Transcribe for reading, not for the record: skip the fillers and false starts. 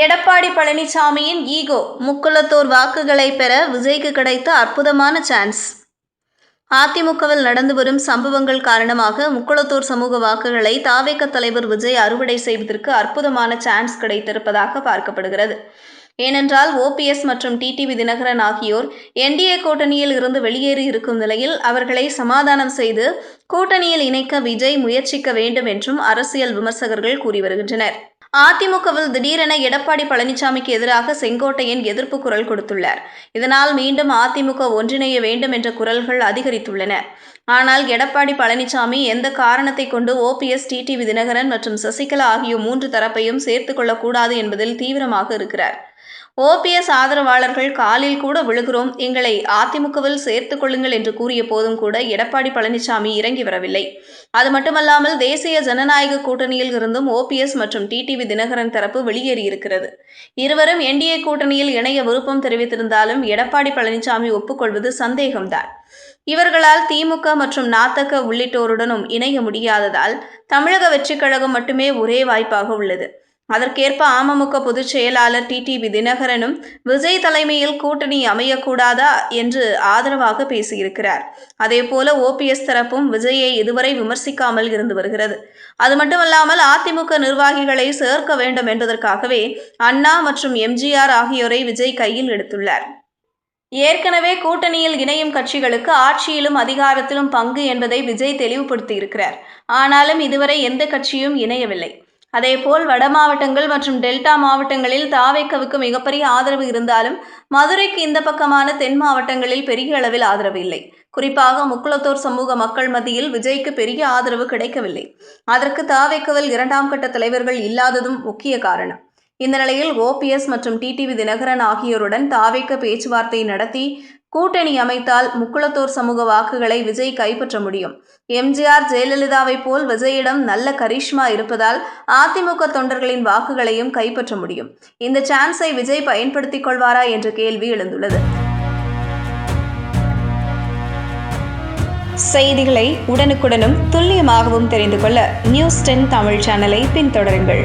Edappadi பழனிசாமியின் ego. Mukkulathur வாக்குகளை பெற விஜய்க்கு கிடைத்த அற்புதமான சான்ஸ். அதிமுகவில் நடந்து வரும் சம்பவங்கள் காரணமாக முக்குளத்தூர் சமூக வாக்குகளை தாவேக தலைவர் விஜய் அறுவடை செய்வதற்கு அற்புதமான சான்ஸ் கிடைத்திருப்பதாக பார்க்கப்படுகிறது. ஏனென்றால் ஓபிஎஸ் மற்றும் டிடிவி தினகரன் ஆகியோர் என்டிஏ கூட்டணியில் இருந்து வெளியேறி இருக்கும் நிலையில் அவர்களை சமாதானம் செய்து கூட்டணியில் இணைக்க விஜய் முயற்சிக்க வேண்டும் என்றும் அரசியல் விமர்சகர்கள் கூறி வருகின்றனர். அதிமுகவில் திடீரென எடப்பாடி பழனிசாமிக்கு எதிராக செங்கோட்டையன் எதிர்ப்பு குரல் கொடுத்துள்ளார். இதனால் மீண்டும் அதிமுக ஒன்றிணைய வேண்டும் என்ற குரல்கள் அதிகரித்துள்ளன. ஆனால் எடப்பாடி பழனிசாமி எந்த காரணத்தை கொண்டு ஓபிஎஸ், டிடிவி தினகரன் மற்றும் சசிகலா ஆகிய 3 தரப்பையும் சேர்த்துக் கொள்ளக்கூடாது என்பதில் தீவிரமாக இருக்கிறார். ஓபிஎஸ் ஆதரவாளர்கள் காலில் கூட விழுகிறோம், எங்களை அதிமுகவில் சேர்த்துக் கொள்ளுங்கள் என்று கூறிய போதும் கூட எடப்பாடி பழனிசாமி இறங்கி வரவில்லை. அது மட்டுமல்லாமல் தேசிய ஜனநாயக கூட்டணியில் இருந்தும் ஓபிஎஸ் மற்றும் டிடிவி தினகரன் தரப்பு வெளியேறியிருக்கிறது. இருவரும் என்டிஏ கூட்டணியில் இணைய விருப்பம் தெரிவித்திருந்தாலும் எடப்பாடி பழனிசாமி ஒப்புக்கொள்வது சந்தேகம்தான். இவர்களால் திமுக மற்றும் நாதக உள்ளிட்டோருடனும் இணைய முடியாததால் தமிழக வெற்றிக் கழகம் மட்டுமே ஒரே வாய்ப்பாக உள்ளது. அதற்கேற்ப அமமுக பொதுச் செயலாளர் டிடிவி தினகரனும் விஜய் தலைமையில் கூட்டணி அமையக்கூடாதா என்று ஆதரவாக பேசியிருக்கிறார். அதேபோல ஓபிஎஸ் தரப்பும் விஜயை இதுவரை விமர்சிக்காமல் இருந்து வருகிறது. அது மட்டுமல்லாமல் அதிமுக நிர்வாகிகளை சேர்க்க வேண்டும் என்பதற்காகவே அண்ணா மற்றும் எம்ஜிஆர் ஆகியோரை விஜய் கையில் எடுத்துள்ளார். ஏற்கனவே கூட்டணியில் இணையும் கட்சிகளுக்கு ஆட்சியிலும் அதிகாரத்திலும் பங்கு என்பதை விஜய் தெளிவுபடுத்தியிருக்கிறார். ஆனாலும் இதுவரை எந்த கட்சியும் இணையவில்லை. அதேபோல் வட மாவட்டங்கள் மற்றும் டெல்டா மாவட்டங்களில் தாவேகவுக்கு மிகப்பெரிய ஆதரவு இருந்தாலும் மதுரைக்கு இந்த பக்கமான தென் மாவட்டங்களில் பெரிய அளவில் ஆதரவு இல்லை. குறிப்பாக முக்குளத்தூர் சமூக மக்கள் மத்தியில் விஜய்க்கு பெரிய ஆதரவு கிடைக்கவில்லை. அதற்கு தாவேகவில் 2ஆம் கட்ட தலைவர்கள் இல்லாததும் முக்கிய காரணம். இந்த நிலையில் ஓபிஎஸ் மற்றும் டிடிவி தினகரன் ஆகியோருடன் தாவேக பேச்சுவார்த்தை நடத்தி கூட்டணி அமைத்தால் முக்குளத்தூர் சமூக வாக்குகளை விஜய் கைப்பற்ற முடியும். எம்ஜிஆர், ஜெயலலிதாவை போல் விஜயிடம் நல்ல கரிஷ்மா இருப்பதால் அதிமுக தொண்டர்களின் வாக்குகளையும் கைப்பற்ற முடியும். இந்த சான்ஸை விஜய் பயன்படுத்திக் கொள்வாரா என்ற கேள்வி எழுந்துள்ளது. செய்திகளை உடனுக்குடனும் துல்லியமாகவும் தெரிந்து கொள்ள News 10 தமிழ் சேனலை பின்தொடருங்கள்.